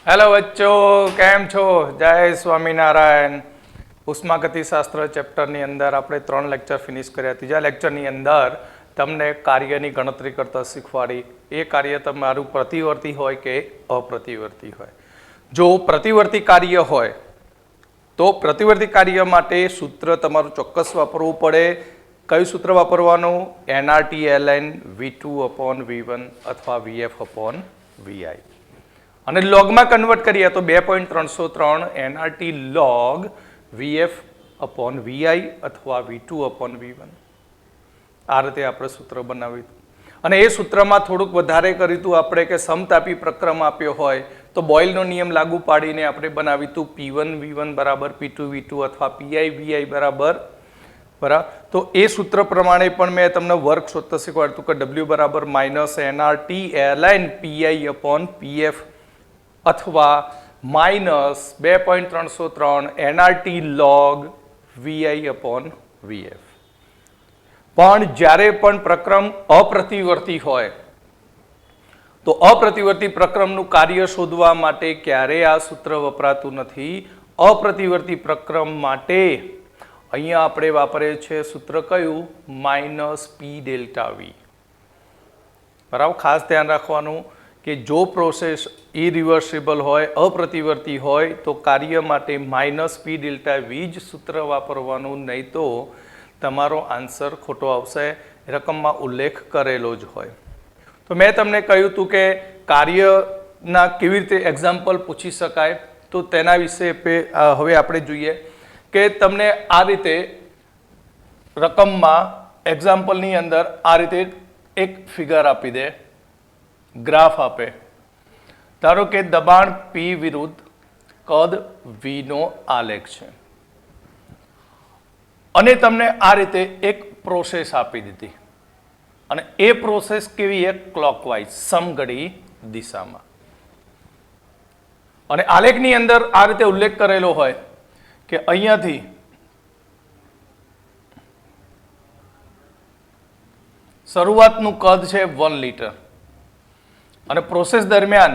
Hello बच्चों, केम छो? जय स्वामीनारायण। ઉષ્માગતિશાસ્ત્ર ચેપ્ટરની અંદર આપણે 3 લેક્ચર ફિનિશ કર્યા. ત્રીજા લેક્ચરની અંદર તમને કાર્યની ગણતરી કરતા શીખવાડી. એ કાર્ય તમારું પ્રતિવર્તી હોય કે અપ્રતિવર્તી હોય. જો પ્રતિવર્તી કાર્ય હોય તો પ્રતિવર્તી કાર્ય માટે સૂત્ર તમારું ચોક્કસ વાપરવું પડે. કયું સૂત્ર વાપરવાનું? NRT ln V2/V1 અથવા VF/VI. અને લોગમાં કન્વર્ટ કરીએ તો 2.303 NRT log VF/VI અથવા V2/V1. આ રીતે આપણે સૂત્ર બનાવ્યું. અને એ સૂત્રમાં થોડુંક વધારે કર્યું હતું આપણે કે સમતાપી પ્રક્રમ આપ્યો હોય તો બોયલનો નિયમ લાગુ પાડીને આપણે બનાવ્યું હતું P1V1 બરાબર P2V2 અથવા PIVI બરાબર. તો એ સૂત્ર પ્રમાણે પણ મેં તમને વર્ક શોધતા શીખવાડ્યું કે W બરાબર -NRT ln PI/PF અથવા -2.303 NRT log VI/VF. પણ જ્યારે પણ પ્રક્રમ અપ્રતિવર્તી હોય તો અપ્રતિવર્તી પ્રક્રમનું કાર્ય શોધવા માટે ક્યારેય આ સૂત્ર વપરાતું નથી. અપ્રતિવર્તી પ્રક્રમ માટે અહીંયા આપણે વાપરીએ છીએ સૂત્ર કયું? -P∆V. બરાબર, ખાસ ધ્યાન રાખવાનું કે જો પ્રોસેસ ઇરિવર્સિબલ હોય, અપ્રતિવર્તી હોય તો કાર્ય માટે -P∆V જ સૂત્ર વાપરવાનું, નહીં તો તમારો આન્સર ખોટો આવશે. રકમમાં ઉલ્લેખ કરેલો જ હોય. તો મેં તમને કહ્યું હતું કે કાર્યના કેવી રીતે એક્ઝામ્પલ પૂછી શકાય, તો તેના વિશે હવે આપણે જોઈએ કે તમને આ રીતે રકમમાં એક્ઝામ્પલની અંદર આ રીતે એક ફિગર આપી દે, ગ્રાફ આપે. ધારો કે દબાણ P વિરુદ્ધ કદ V નો આલેખ છે અને તમને આ રીતે એક પ્રોસેસ આપી દીધી અને એ પ્રોસેસ કેવી? એક ક્લોકવાઇઝ સમઘડી દિશામાં. અને આલેખની અંદર આ રીતે ઉલ્લેખ કરેલો હોય કે અહીંયાથી શરૂઆતનું કદ છે 1 લીટર અને પ્રોસેસ દરમિયાન,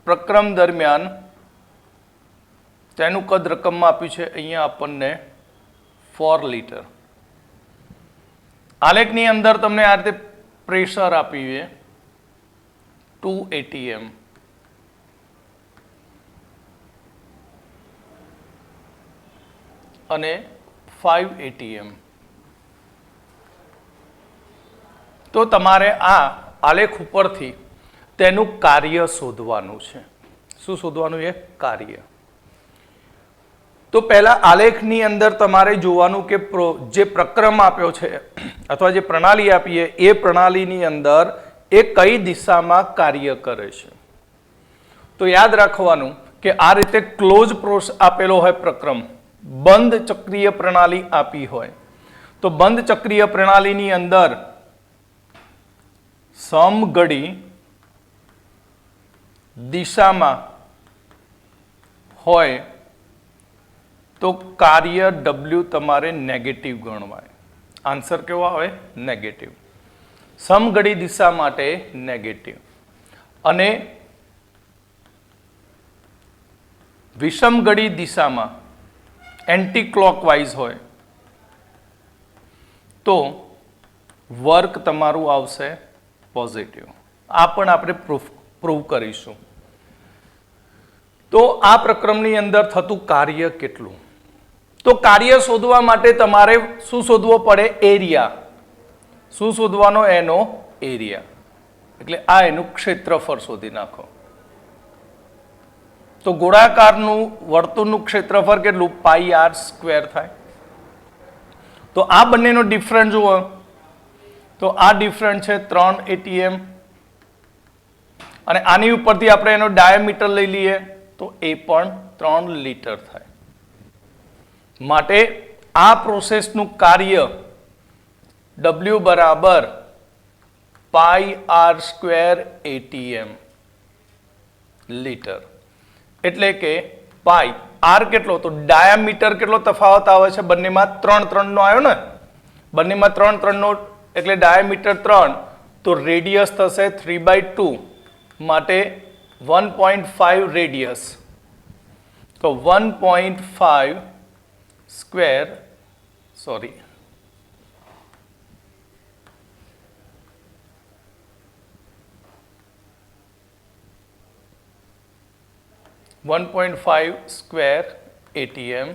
પ્રક્રમ દરમિયાન તેનું કદ રકમમાં આપ્યું છે અહીંયા આપણને 4 લીટર. આલેખની અંદર તમને આ રીતે પ્રેશર આપ્યું છે 2 atm અને 5 atm. તો તમારે આ આલેખ ઉપરથી તેનું કાર્ય શોધવાનું છે. શું શોધવાનું છે? કાર્ય. તો પહેલા આલેખની અંદર તમારે જોવાનું કે જે પ્રક્રમ આપ્યો છે અથવા જે પ્રણાલી આપી છે એ પ્રણાલીની અંદર એ કઈ દિશામાં કાર્ય કરે છે. તો યાદ રાખવાનું કે આ રીતે ક્લોઝ પ્રોસેસ આપેલો હોય પ્રક્રમ, બંધ ચક્રીય પ્રણાલી આપી હોય તો બંધ ચક્રીય પ્રણાલીની અંદર સમઘડી દિશામાં હોય તો કાર્ય W તમારે નેગેટિવ ગણવાય. આન્સર કેવો આવે? નેગેટિવ. સમઘડી દિશા માટે નેગેટિવ. અને વિષમઘડી દિશામાં એન્ટી ક્લોકવાઇઝ હોય તો વર્ક તમારું આવશે પોઝિટિવ. આ પણ આપણે પ્રૂવ કરીશું. તો આ પ્રક્રમની અંદર થતું કાર્ય કેટલું? તો કાર્ય શોધવા માટે તમારે શું શોધવો પડે? એરિયા. શું શોધવાનો? એનો એરિયા. એટલે આ એનું ક્ષેત્રફળ શોધી નાખો. તો ગોળાકારનું વર્તુળનું ક્ષેત્રફળ કેટલું? πr² થાય. તો આ બંનેનો ડિફરન્સ જુઓ તો આ ડિફરન્સ છે 3 atm અને આની ઉપરથી આપણે એનો ડાયામીટર લઈ લઈએ તો એ પણ 3 લીટર થાય. માટે આ પ્રોસેસનું કાર્ય W બરાબર πr² atm લીટર. એટલે કે પાઈ આર કેટલો? તો ડાયામીટર કેટલો તફાવત આવે છે? બંનેમાં 3 નો આવ્યો ને, બંનેમાં 3 નો એટલે ડાયામીટર 3 તો રેડિયસ થશે 3/2. માટે 1.5 રેડિયસ, તો 1.5 square, sorry 1.5 square ATM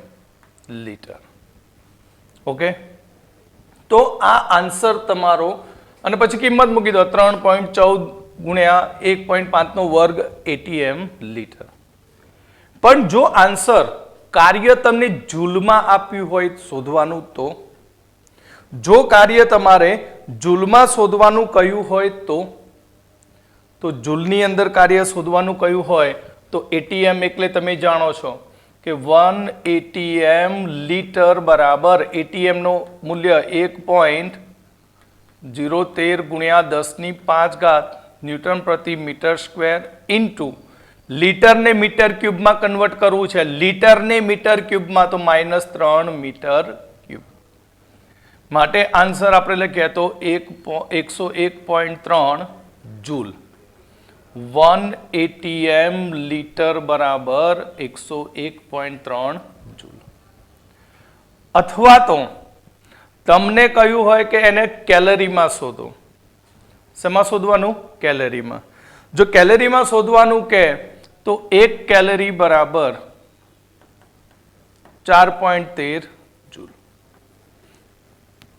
litre. Okay, તો આ આન્સર તમારો, અને પછી કિંમત મૂકી દો 3.14 ગુણ્યા 1.5 નો વર્ગ ATM લીટર. પણ જો આન્સર કાર્ય તમને જૂલમાં આપ્યું હોય શોધવાનું, જો કાર્ય તમારે જૂલમાં શોધવાનું કહ્યું હોય તો જૂલની અંદર કાર્ય શોધવાનું કહ્યું હોય તો ATM એટલે તમે જાણો છો કે 1 ATM લીટર બરાબર ATM નું મૂલ્ય 1.013 ગુણ્યા 10⁵ ન્યૂટન પ્રતિ મીટર સ્ક્વેર ઇન્ટુ લીટરને મીટર ક્યુબમાં કન્વર્ટ કરવું છે. લીટરને મીટર ક્યુબમાં તો -3 મીટર ક્યુબ. માટે આન્સર આપણે લખીએ તો 101.3 જૂલ. 1 ATM લીટર બરાબર 101.3 જૂલ. અથવા તો તમને કહ્યું હોય કે એને કેલરીમાં શોધો. શેમાં શોધવાનું? કેલરીમાં. જો કેલરીમાં શોધવાનું કે તો 1 કેલરી બરાબર 4.13 જૂલ.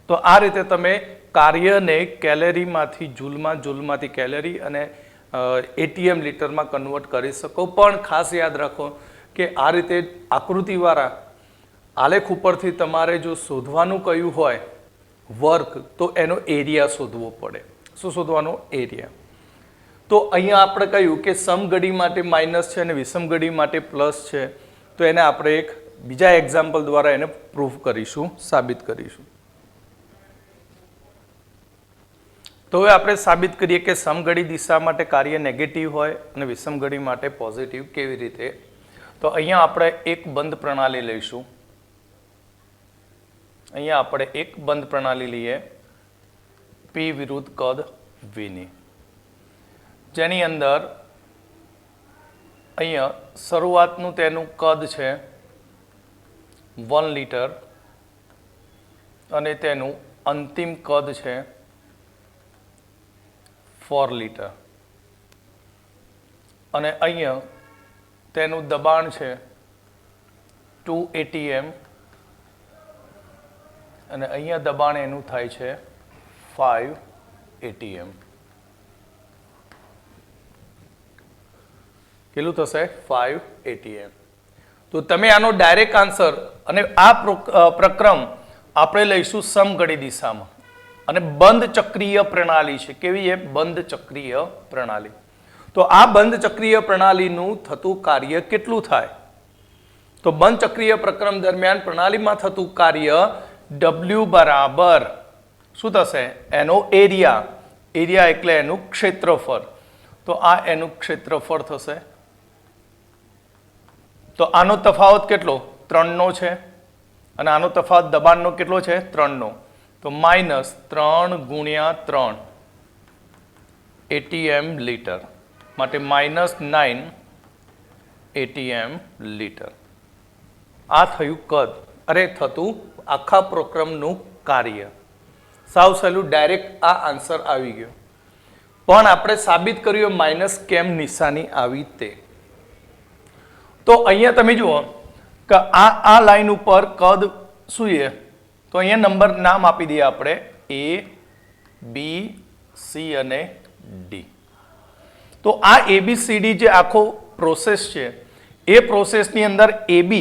તો આ રીતે તમે કાર્યને કેલરીમાંથી જૂલમાં, જૂલમાંથી કેલરી અને ATM લીટરમાં કન્વર્ટ કરી શકો. પણ ખાસ યાદ રાખો કે આ રીતે આકૃતિવાળા આલેખ ઉપરથી તમારે જો શોધવાનું કહ્યું હોય વર્ક, તો એનો એરિયા શોધવો પડે. શું શોધવાનો? એરિયા. તો અહીંયા આપણે કહ્યું કે સમઘડી માટે માઇનસ છે અને વિષમઘડી માટે પ્લસ છે, તો એને આપણે એક બીજા એક્ઝામ્પલ દ્વારા એને પ્રૂફ કરીશું, સાબિત કરીશું. તો હવે આપણે સાબિત કરીએ કે સમઘડી દિશા માટે કાર્ય નેગેટિવ હોય અને વિષમઘડી માટે પોઝિટિવ. કેવી રીતે? તો અહીંયા આપણે એક બંધ પ્રણાલી લઈશું. અહીંયા આપણે એક બંધ પ્રણાલી લઈએ P વિરુદ્ધ કદ V ની, જેની અંદર અહીંયા શરૂઆતનું તેનું કદ છે 1 લીટર અને તેનું અંતિમ કદ છે 4 લીટર અને અહીંયા તેનું દબાણ છે 2 ATM અને અહીંયા દબાણ એનું થાય છે 5 ATM. કેટલું થશે? 5 ATM. તો તમે આનો ડાયરેક્ટ આન્સર, અને આ પ્રક્રમ આપણે લઈશું સમઘડી દિશામાં અને બંધ ચક્રીય પ્રણાલી છે. કેવી છે? બંધ ચક્રીય પ્રણાલી. તો આ બંધ ચક્રીય પ્રણાલીનું થતું કાર્ય કેટલું થાય? તો બંધ ચક્રીય પ્રક્રમ દરમિયાન પ્રણાલીમાં થતું કાર્ય W બરાબર શું થશે? એનો એરિયા. એરિયા એટલે એનું ક્ષેત્રફળ. તો આ એનું ક્ષેત્રફળ થશે. તો આનો તફાવત કેટલો? 3 નો છે અને આનો તફાવત દબાણનો કેટલો છે? 3 નો. તો -3 ગુણ્યા 3 ATM લીટર, માટે -9 ATM લીટર. આ થયું કદ, અરે થતું આખા પ્રક્રમનું કાર્ય. સાવ સહેલું, ડાયરેક્ટ આ આન્સર આવી ગયો. પણ આપણે સાબિત કર્યું માઇનસ કેમ નિશાની આવી તે. તો અહીંયા તમે જુઓ કે આ લાઈન ઉપર કદ શું છે? તો અહીંયા નંબર નામ આપી દઈએ આપણે A, B, C અને D. તો આ ABCD જે આખો પ્રોસેસ છે, એ પ્રોસેસની અંદર AB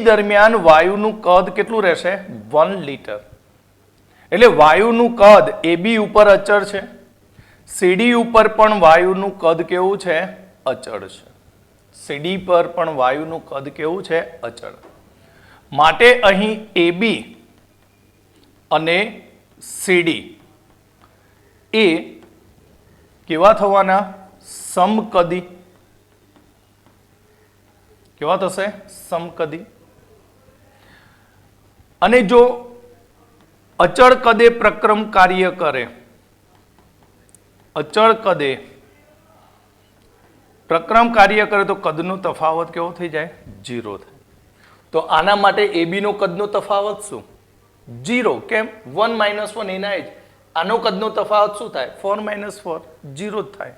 દરમિયાન વાયુનું કદ કેટલું રહેશે? 1 લીટર. એટલે વાયુનું કદ AB ઉપર અચળ છે, CD ઉપર પણ વાયુનું કદ કેવું છે? અચળ છે. CD પર પણ વાયુનું કદ કેવું છે? અચળ. માટે અહીં AB અને CD એ કેવા થવાના? સમકદી. કેવા થશે? સમકદી. અને જો અચળ કદે પ્રક્રમ કાર્ય કરે, અચળ કદે પ્રક્રમ કાર્ય કરે તો કદનો તફાવત કેવો થઈ જાય? 0 થાય. તો આના માટે AB નો કદનો તફાવત શું? 0. કેમ? 1 - 1 એના જ. આનો કદનો તફાવત શું થાય? 4 - 4 0 જ થાય.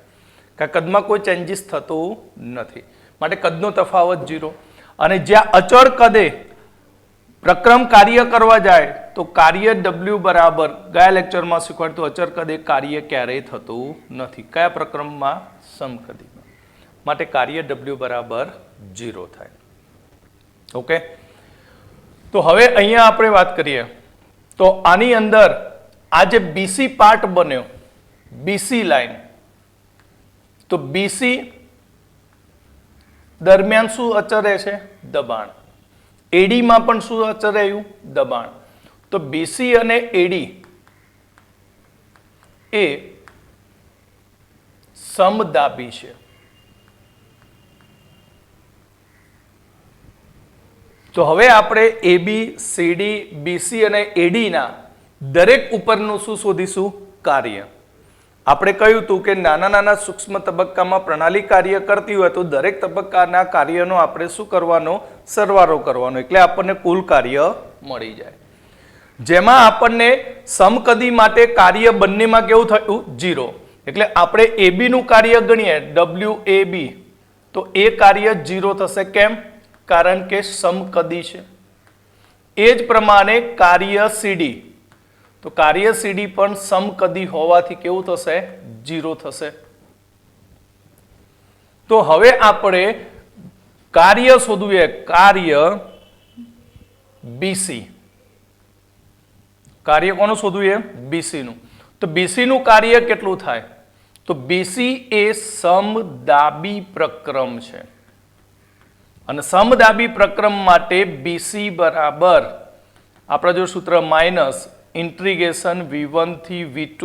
કારણ કદમાં કોઈ ચેન્જીસ થતું નથી, માટે કદનો તફાવત 0. અને જ્યાં અચળ કદે પ્રક્રમ કાર્ય કરવા જાય તો કાર્ય W બરાબર, ગયા લેક્ચરમાં શીખવાડતું, અચળ કદે કાર્ય ક્યારેય થતું નથી. કયા પ્રક્રમમાં? સમકદીમાં. માટે કાર્ય W બરાબર 0 થાય. ઓકે, તો હવે અહીંયા આપણે વાત કરીએ તો આની અંદર આ જે BC પાર્ટ બન્યો, BC લાઈન, તો BC દરમિયાન શું અચળ રહે છે? દબાણ. AD માં પણ શું અચળ રહ્યું? દબાણ. તો BC અને AD એ સમદાબી છે. તો હવે આપણે AB, CD, BC અને AD ના દરેક ઉપરનું શું શોધીશું? કાર્ય. આપણે કહ્યું હતું કે નાના નાના સૂક્ષ્મ તબક્કામાં પ્રણાલી કાર્ય કરતી હોય તો દરેક તબક્કાના કાર્યનો આપણે શું કરવાનો? સરવાળો કરવાનો, એટલે આપણને કુલ કાર્ય મળી જાય. જેમાં આપણને સમકદી માટે કાર્ય બંનેમાં કેવું થયું? 0. એટલે આપણે AB નું કાર્ય ગણીએ WAB, તો એ કાર્ય 0 થશે. કેમ? કારણ કે સમકદી છે. એ જ પ્રમાણે કાર્ય CD, તો કાર્ય CD પણ સમકદી હોવાથી કેવું થશે? 0 થશે. તો હવે આપણે કાર્ય શોધવું. કાર્ય BC. કાર્ય કોનું શોધવું? BC નું. તો BC નું કાર્ય કેટલું થાય? તો BC એ સમદાબી પ્રક્રમ છે, અને સમદાબી પ્રક્રમ માટે BC બરાબર આપણા જો સૂત્ર માઇનસ ઇન્ટિગ્રેશન V1 થી V2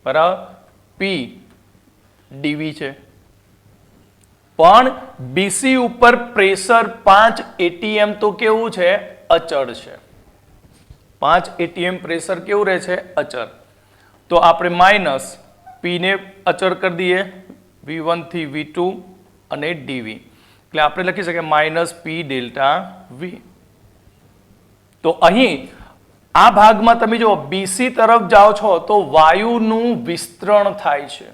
બરાબર P dV છે. પણ BC ઉપર પ્રેશર 5 atm તો કેવું છે? અચળ છે. 5 atm પ્રેશર કેવું રહે છે? અચળ. તો આપણે માઇનસ P ને અચળ કરી દઈએ, V1 થી V2 અને dV, એટલે આપણે લખી શકીએ માઇનસ P ડેલ્ટા V. તો અહીં આ ભાગમાં તમે જો BC તરફ જાઓ છો તો વાયુનું વિસ્તરણ થાય છે.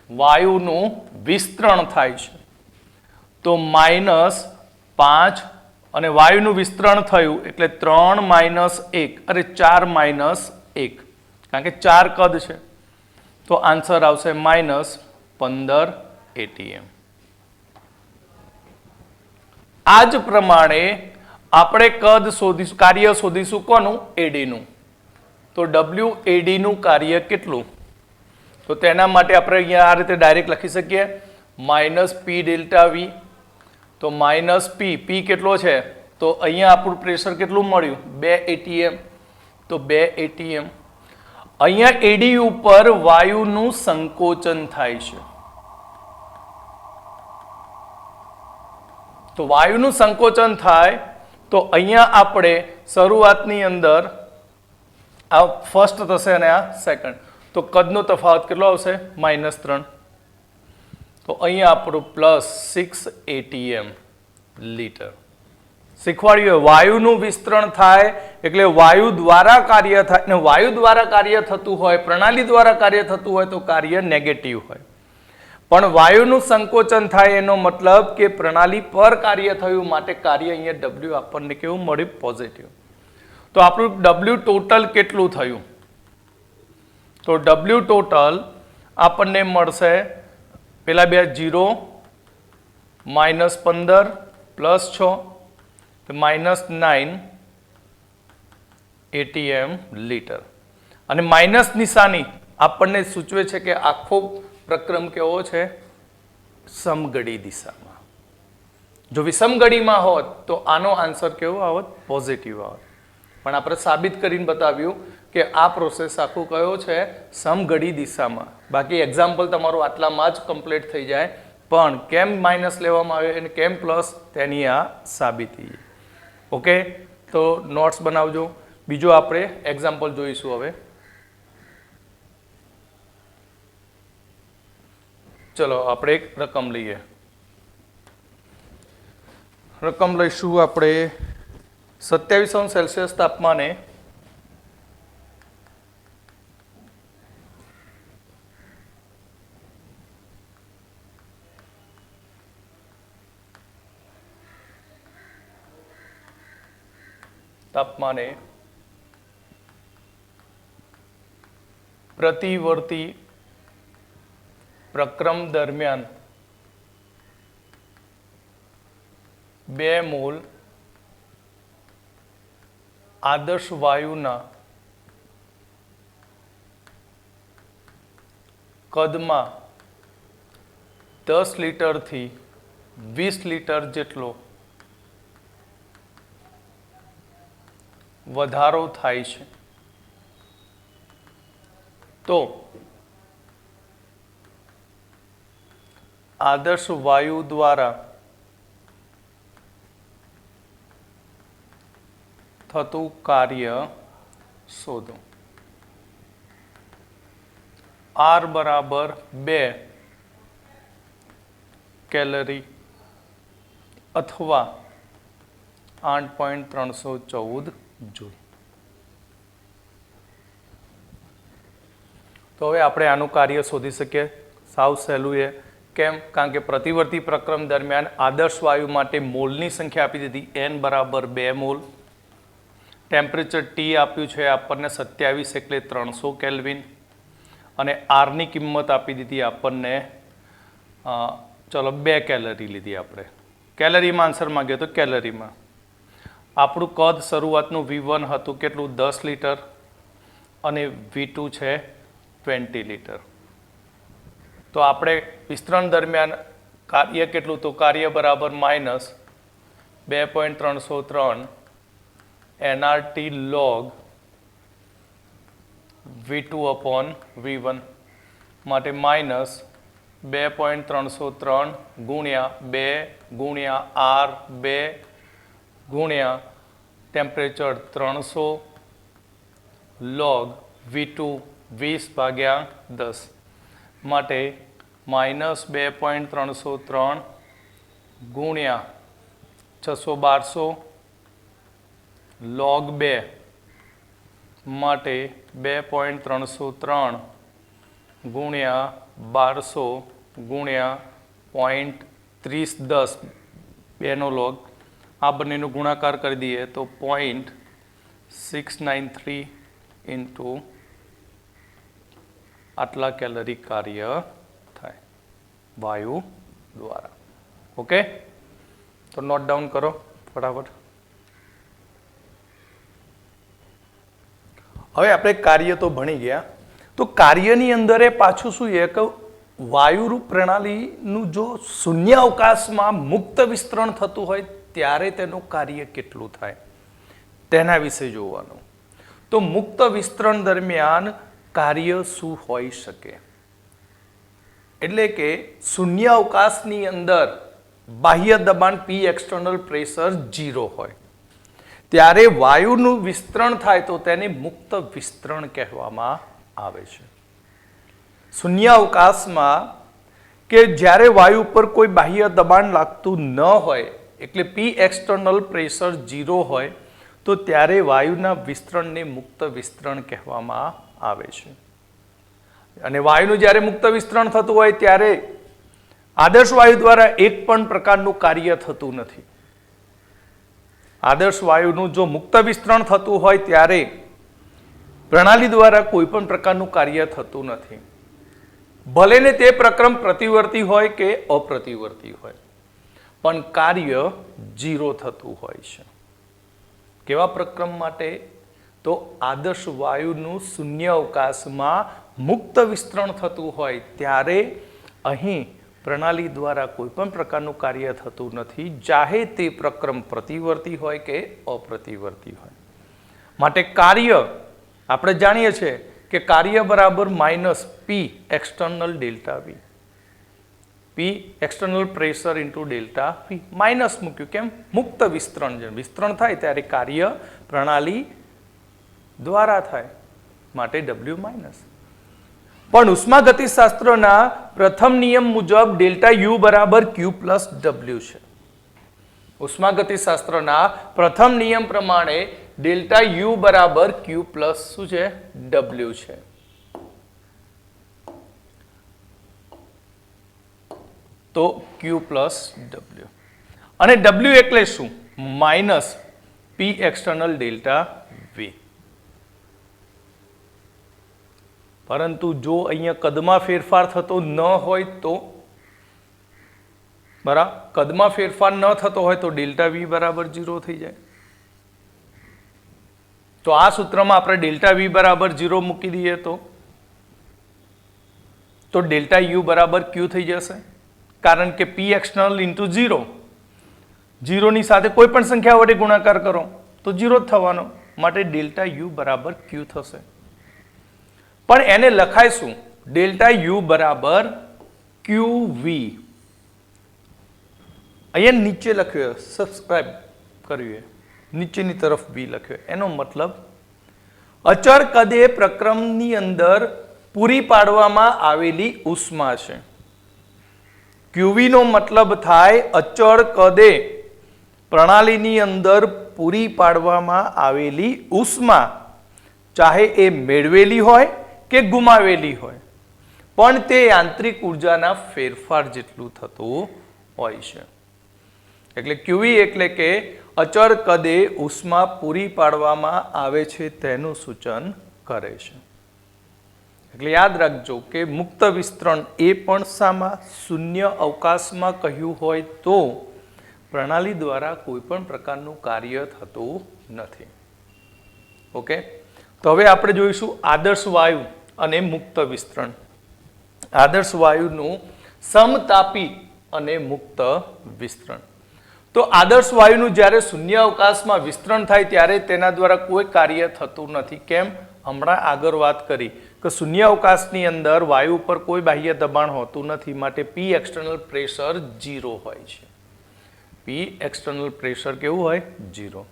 વાયુનું વિસ્તરણ થાય છે. તો -5 અને વાયુનું વિસ્તરણ થયું એટલે 3 - 1, અરે 4 - 1, કારણ કે 4 કદ છે. તો આન્સર આવશે -15 atm. આ જ પ્રમાણે આપણે કદ શોધીશું, કાર્ય શોધીશું કોનું? AD નું. તો WAD નું કાર્ય કેટલું? તો તેના માટે આપણે અહીંયા આ રીતે ડાયરેક્ટ લખી શકીએ -P ડેલ્ટા V. તો -P કેટલો છે? તો અહીંયા આપણું પ્રેશર કેટલું મળ્યું? 2 atm. તો 2 atm. અહીંયા AD ઉપર વાયુનું સંકોચન થાય છે. તો વાયુનું સંકોચન થાય તો અહીંયા આપણે શરૂઆતની અંદર આ ફર્સ્ટ થશે અને આ સેકન્ડ, તો કદનો તફાવત કેટલો આવશે? -3. તો અહીંયા આપણું +6 atm લીટર. શીખવાડ્યું વાયુનું વિસ્તરણ થાય એટલે વાયુ દ્વારા કાર્ય થાય, અને વાયુ દ્વારા કાર્ય થતું હોય, પ્રણાલી દ્વારા કાર્ય થતું હોય તો કાર્ય નેગેટિવ હોય. પણ વાયુનું સંકોચન થાય એનો મતલબ કે પ્રણાલી પર કાર્ય થયું, માટે કાર્ય અહીંયા W આપણને કેવું મળ્યું? પોઝિટિવ. તો આપણું W ટોટલ કેટલું થયું? તો W ટોટલ આપણને મળશે, પેલા બે 0, -15 +6, તો -9 atm લીટર. અને માઇનસ નિશાની આપણને સૂચવે છે કે આખો પ્રક્રમ કેવો છે? સમઘડી દિશામાં. જો વિષમઘડીમાં હોત તો આનો આન્સર કેવો આવત? પોઝિટિવ આવત. પણ આપણે સાબિત કરીને બતાવ્યું કે આ પ્રોસેસ આખું કયો છે? સમઘડી દિશામાં. બાકી એક્ઝામ્પલ તમારું આટલામાં જ કમ્પ્લીટ થઈ જાય, પણ કેમ માઇનસ લેવામાં આવે અને કેમ પ્લસ, તેની આ સાબિતી. ઓકે, તો નોટ્સ બનાવજો. બીજો આપણે એક્ઝામ્પલ જોઈશું હવે. ચલો આપણે એક રકમ લઈએ. રકમ લઈશું આપણે 27°C તાપમાને પ્રતિવર્તી પ્રક્રમ દરમિયાન 2 મોલ આદર્શ વાયુના કદમાં 10 લીટરથી 20 લીટર જેટલો વધારો થાય છે તો આદર્શ વાયુ દ્વારા થતું કાર્ય શોધો. R બરાબર 2 કેલરી અથવા 8.314 જૂલ. તો હવે આપણે આનું કાર્ય શોધી શકીએ. સાવ સહેલું એ કેમ? કારણ કે પ્રતિવર્તી પ્રક્રમ દરમિયાન આદર્શ વાયુ માટે મોલની સંખ્યા આપી દીધી n બરાબર 2 મોલ. ટેમ્પરેચર T આપ્યું છે આપણને 27 એટલે 300 કેલ્વિન અને આરની કિંમત આપી દીધી આપણને ચલો 2 કેલરી લીધી આપણે. કેલરીમાં આન્સર માંગ્યો તો કેલરીમાં. આપણું કદ શરૂઆતનું V1 હતું કેટલું 10 લીટર અને V2 છે 20 લીટર. તો આપણે વિસ્તરણ દરમિયાન કાર્ય કેટલું? તો કાર્ય બરાબર -2.303 nRT log V2 upon V1 માટે -2.303 ગુણ્યા 2 ગુણ્યા R 2 ગુણ્યા ટેમ્પરેચર 300 log V2 20/10 માટે -2.303 ગુણ્યા 612 log 2 માટે 2.303 ગુણ્યા 1200 ગુણ્યા 0.3010 બેનો લોગ. આ બંનેનો ગુણાકાર કરી દઈએ તો 0.693 ઇન્ટુ આટલા કેલરી કાર્ય થાય વાયુ દ્વારા. ઓકે, તો નોટ ડાઉન કરો ફટાફટ. હવે આપણે કાર્ય તો ભણી ગયા. તો કાર્યની અંદર એ પાછું શું છે કે વાયુરૂપ પ્રણાલીનું જો શૂન્ય અવકાશમાં મુક્ત વિસ્તરણ થતું હોય ત્યારે તેનું કાર્ય કેટલું થાય તેના વિશે જોવાનું. તો મુક્ત વિસ્તરણ દરમિયાન કાર્ય શું હોઈ શકે? એટલે કે શૂન્ય અવકાશની અંદર બાહ્ય દબાણ P એક્સટર્નલ પ્રેશર 0 હોય ત્યારે વાયુનું વિસ્તરણ થાય તો તેને મુક્ત વિસ્તરણ કહેવામાં આવે છે. શૂન્ય અવકાશમાં કે જ્યારે વાયુ પર કોઈ બાહ્ય દબાણ લાગતું ન હોય એટલે P એક્સટર્નલ પ્રેશર 0 હોય તો ત્યારે વાયુના વિસ્તરણને મુક્ત વિસ્તરણ કહેવામાં આવે છે. અને વાયુનું જ્યારે મુક્ત વિસ્તરણ થતું હોય ત્યારે આદર્શ વાયુ દ્વારા એક પણ પ્રકારનું કાર્ય થતું નથી. આદર્શ વાયુનું જો મુક્ત વિસ્તરણ થતું હોય ત્યારે પ્રણાલી દ્વારા કોઈ પણ પ્રકારનું કાર્ય થતું નથી. ભલે ને તે પ્રક્રમ પ્રતિવર્તી હોય કે અપ્રતિવર્તી હોય પણ કાર્ય 0 થતું હોય છે. કેવા પ્રક્રમ માટે? તો આદર્શ વાયુનું શૂન્ય અવકાશમાં મુક્ત વિસ્તરણ થતું હોય ત્યારે અહીં પ્રણાલી દ્વારા કોઈ પણ પ્રકારનું કાર્ય થતું નથી, ચાહે તે પ્રક્રમ પ્રતિવર્તી હોય કે અપ્રતિવર્તી હોય. માટે કાર્ય આપણે જાણીએ છીએ કે કાર્ય બરાબર -P external delta V. P external pressure into delta V. Minus મૂક્યું કેમ? મુક્ત વિસ્તરણ છે. વિસ્તરણ થાય ત્યારે કાર્ય પ્રણાલી દ્વારા થાય માટે W-. પણ ઉષ્માગતિશાસ્ત્રના પ્રથમ નિયમ મુજબ ડેલ્ટા યુ બરાબર ક્યુ પ્લસ ડબલ્યુ છે. ઉષ્માગતિશાસ્ત્રના પ્રથમ નિયમ પ્રમાણે ડેલ્ટા યુ બરાબર ક્યુ પ્લસ શું છે? ડબલ્યુ છે. તો ક્યુ પ્લસ ડબલ્યુ અને ડબલ્યુ એટલે શું? Minus P external delta V. પરંતુ જો અહીંયા કદમાં ફેરફાર થતો ન હોય તો બરાબર, કદમાં ફેરફાર ન થતો હોય તો ડેલ્ટા વી બરાબર 0 થઈ જાય. તો આ સૂત્રમાં આપણે ડેલ્ટા વી બરાબર 0 મૂકી દઈએ તો ડેલ્ટા યુ બરાબર ક્યુ થઈ જશે, કારણ કે પી એક્સટર્નલ ઇન્ટુ 0, 0 ની સાથે કોઈ પણ સંખ્યા વડે ગુણાકાર કરો તો 0 જ થવાનો, માટે ડેલ્ટા યુ બરાબર ક્યુ થશે. પણ એને લખાય શું? ડેલ્ટા યુ બરાબર ક્યુ વી. અહીંયા નીચે લખ્યું, સબસ્ક્રાઇબ કર્યું, નીચેની તરફ વી લખ્યો. એનો મતલબ અચળ કદે પ્રક્રમની અંદર પૂરી પાડવામાં આવેલી ઉષ્મા છે. ક્યુવી નો મતલબ થાય અચળ કદે પ્રણાલીની અંદર પૂરી પાડવામાં આવેલી ઉષ્મા, ચાહે એ મેળવેલી હોય કે ગુમાવેલી હોય, પણ તે યાંત્રિક ઉર્જાના ફેરફાર જેટલું થતું હોય છે. એટલે ક્યુવી એટલે કે અચળ કદે ઉષ્મા પૂરી પાડવામાં આવે છે તેનું સૂચન કરે છે. એટલે યાદ રાખજો કે મુક્ત વિસ્તરણ એ પણ શામાં? શૂન્ય અવકાશમાં કહ્યું હોય તો પ્રણાલી દ્વારા કોઈ પણ પ્રકારનું કાર્ય થતું નથી. ઓકે, તો હવે આપણે જોઈશું આદર્શ વાયુ અને મુક્ત વિસ્તરણ. આદર્શ વાયુનું સમતાપી અને મુક્ત વિસ્તરણ. તો આદર્શ વાયુનું જ્યારે શૂન્ય અવકાશમાં વિસ્તરણ થાય ત્યારે તેના દ્વારા કોઈ કાર્ય થતું નથી. કેમ? હમણાં આગળ વાત કરી કે શૂન્ય અવકાશની અંદર વાયુ ઉપર કોઈ બાહ્ય દબાણ હોતું નથી, માટે પી એક્સટર્નલ પ્રેશર 0 હોય છે. પી એક્સટર્નલ પ્રેશર કેવું હોય? 0.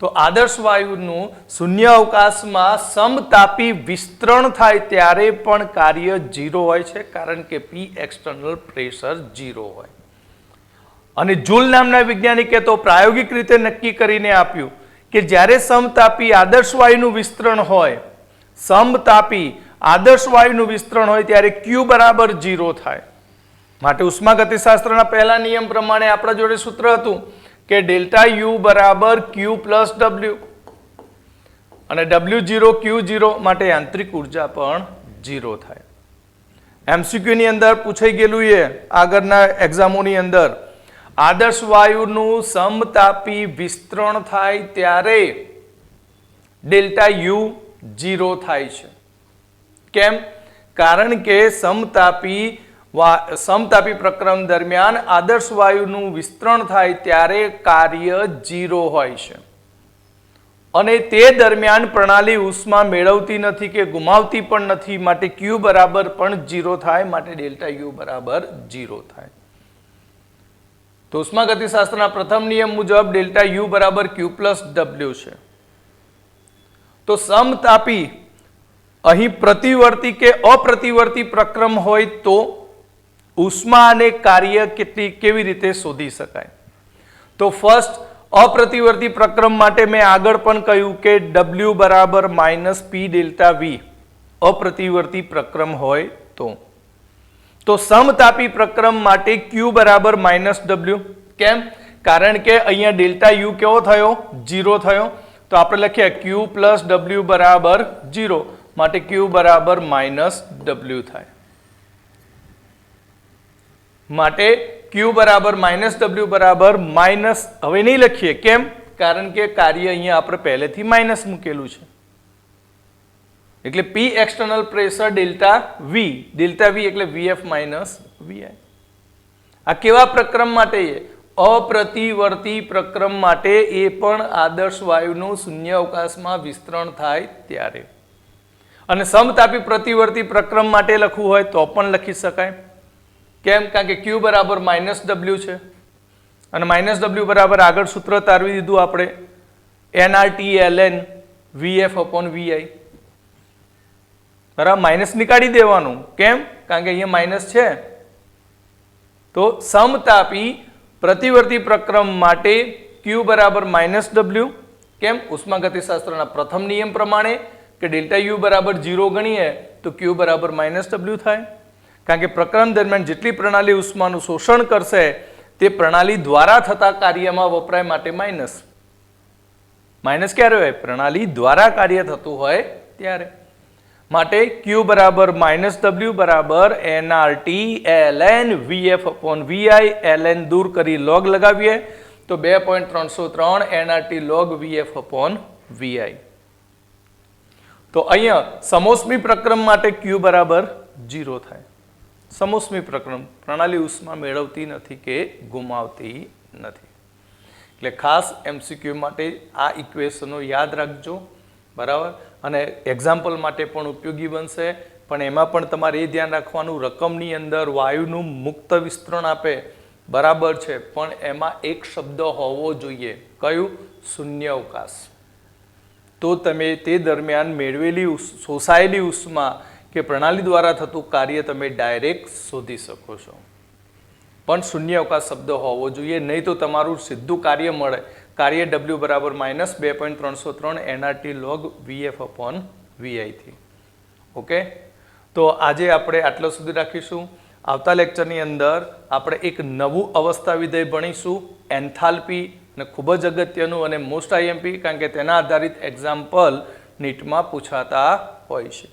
તો આદર્શ વાયુનું શૂન્ય અવકાશમાં સમતાપી વિસ્તરણ થાય ત્યારે પણ કાર્ય 0 હોય છે, કારણ કે પી એક્સટર્નલ પ્રેશર 0 હોય. અને જુલ નામના વૈજ્ઞાનિકે તો પ્રાયોગિક રીતે નક્કી કરીને આપ્યું કે જ્યારે સમતાપી આદર્શ વાયુનું વિસ્તરણ હોય, સમતાપી આદર્શ વાયુનું વિસ્તરણ હોય ત્યારે ક્યુ બરાબર 0 થાય. માટે ઉષ્માગતિશાસ્ત્રના પહેલા નિયમ પ્રમાણે આપણા જોડે સૂત્ર હતું કે ડેલ્ટા યુ બરાબર ક્યુ પ્લસ ડબલ્યુ, અને W0 Q0, માટે યાંત્રિક ઉર્જા પણ 0 થાય. MCQ ની અંદર પૂછાઈ ગયેલું એ આગળના એક્ઝામોની અંદર, આદર્શ વાયુનું સમતાપી વિસ્તરણ થાય ત્યારે ડેલ્ટા યુ 0 થાય છે. કેમ? કારણ કે સમતાપી પ્રક્રમ દરમિયાન આદર્શ વાયુનું વિસ્તરણ થાય ત્યારે કાર્ય 0 હોય છે, અને તે દરમિયાન પ્રણાલી ઉષ્મા મેળવતી નથી કે ગુમાવતી પણ નથી, માટે ક્યુ બરાબર પણ 0 થાય, માટે ડેલ્ટા યુ બરાબર 0 થાય. તો ઉષ્માગતિશાસ્ત્રના પ્રથમ નિયમ મુજબ ડેલ્ટા યુ બરાબર ક્યુ પ્લસ ડબલ્યુ છે. તો સમતાપી અહીં પ્રતિવર્તી કે અપ્રતિવર્તી પ્રક્રમ હોય તો ઉષ્મા અને કાર્ય કેવી રીતે શોધી શકાય? તો ફર્સ્ટ, અપ્રતિવર્તી પ્રક્રમ માટે મેં આગળ પણ કહ્યું કે W બરાબર માઇનસ પી ડેલ્ટા વી અપ્રતિવર્તી પ્રક્રમ હોય તો સમતાપી પ્રક્રમ માટે Q બરાબર માઇનસ W. કેમ? કારણ કે અહીંયા ડેલ્ટા યુ કેવો થયો? 0 થયો. તો આપણે લખીએ Q પ્લસ W બરાબર 0, માટે Q બરાબર માઇનસ W થાય. માટે Q બરાબર માઇનસ W બરાબર માઇનસ, હવે નહીં લખીએ. કેમ? કારણ કે કાર્ય અહીંયા આપણે પહેલેથી માઇનસ મૂકેલું છે. એટલે P external pressure delta V એટલે વીએફ માઇનસ વીઆઈ. આ કેવા પ્રક્રમ માટે? અપ્રતિવર્તી પ્રક્રમ માટે, એ પણ આદર્શ વાયુનું શૂન્ય અવકાશમાં વિસ્તરણ થાય ત્યારે. અને સમતાપી પ્રતિવર્તી પ્રક્રમ માટે લખવું હોય તો પણ લખી શકાય. કેમ? કારણ કે Q બરાબર માઇનસ W છે, અને માઇનસ W બરાબર આગળ સૂત્ર તારવી દીધું આપણે, NRT ln VF upon VI. બરાબર, માઇનસ નીકાળી દેવાનું. કેમ? કારણ કે અહીંયા માઇનસ છે. તો સમતાપી પ્રતિવર્તી પ્રક્રમ માટે Q બરાબર -W. કેમ? ઉષ્માગતિશાસ્ત્રના પ્રથમ નિયમ પ્રમાણે કે ડેલ્ટા યુ બરાબર 0 ગણીએ તો Q બરાબર -W થાય. કારણ કે પ્રકરણ દરમિયાન જેટલી પ્રણાલી ઉષ્માનું શોષણ કરશે તે પ્રણાલી દ્વારા થતા કાર્યમાં વપરાય માટે માઇનસ. માઇનસ ક્યારે હોય? પ્રણાલી દ્વારા કાર્ય થતું હોય ત્યારે. માટે Q બરાબર -W બરાબર nRT ln VF/VI. ln દૂર કરી log લગાવીએ તો 2.303 nRT log VF/VI. તો અહીંયા સમોષ્મી પ્રક્રમ માટે Q બરાબર 0 થાય. સમોષ્મી પ્રક્રમ પ્રણાલી ઉષ્મા મેળવતી નથી કે ગુમાવતી નથી. એટલે ખાસ MCQ માટે આ ઇક્વેશનો યાદ રાખજો. બરાબર, અને એક્ઝામ્પલ માટે પણ ઉપયોગી બનશે. પણ એમાં પણ તમારે એ ધ્યાન રાખવાનું, રકમની અંદર વાયુનું મુક્ત વિસ્તરણ આપે બરાબર છે, પણ એમાં એક શબ્દ હોવો જોઈએ. કયું? શૂન્યાવકાશ. તો તમે તે દરમિયાન મેળવેલી શોષાયેલી ઉષ્મા કે પ્રણાલી દ્વારા થતું કાર્ય તમે ડાયરેક્ટ શોધી શકો છો. પણ શૂન્યાવકાશ શબ્દ હોવો જોઈએ, નહીં તો તમારું સીધું કાર્ય મળે. કાર્ય W બરાબર -2.303 nRT log VF/VI થી. ઓકે, તો આજે આપણે આટલા સુધી રાખીશું. આવતા લેક્ચરની અંદર આપણે એક નવું અવસ્થા વિધેય ભણીશું, એન્થાલ્પી, અને ખૂબ જ અગત્યનું અને મોસ્ટ IMP, કારણ કે તેના આધારિત એક્ઝામ્પલ નીટમાં પૂછાતા હોય છે.